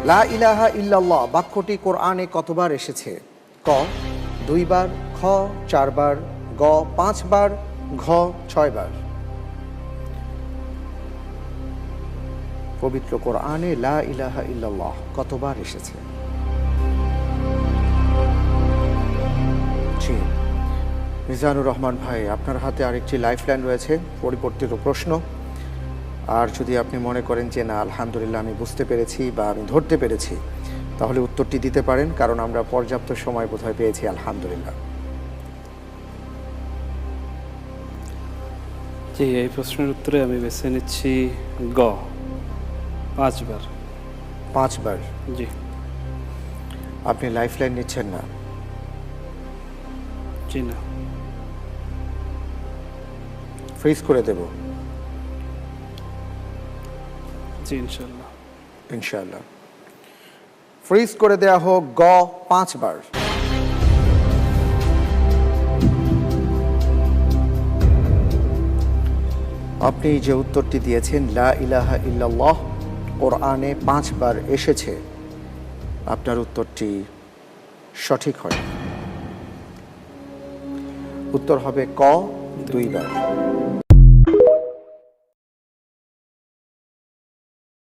লা ইলাহা ইল্লাল্লাহ বাক্যটি কোরআনে কতবার এসেছে? ক 2 বার, খ 4 বার, গ 5 বার, ঘ 6 বার। পবিত্র কোরআনে লা ইলাহা ইল্লাল্লাহ কতবার এসেছে? জি, মিজানুর রহমান ভাই, আপনার হাতে আরেকটি লাইফলাইন রয়েছে, পরিবর্তিত প্রশ্ন। আর যদি আপনি মনে করেন যে না আলহামদুলিল্লাহ আমি বুঝতে পেরেছি বা আমি ধরতে পেরেছি, তাহলে উত্তরটি দিতে পারেন, কারণ আমরা পর্যাপ্ত সময় বোধহয় পেয়েছি আলহামদুলিল্লাহ। জি, এই প্রশ্নের উত্তরে আমি বেছে নিচ্ছি গ 5 বার। 5 বার। জি। আপনি লাইফলাইন নিচ্ছেন না? জি না। ফ্রিজ করে দেব? জি ইনশাল্লাহ। ইনশাআল্লাহ ফ্রিজ করে দেয়া হোক গ 5 বার। আপনি যে উত্তরটি দিয়েছেন লা ইলাহা ইল্লাল্লাহ কোরআনে 5 বার এসেছে, আপনার উত্তরটি সঠিক হয়। উত্তর হবে ক 2 বার।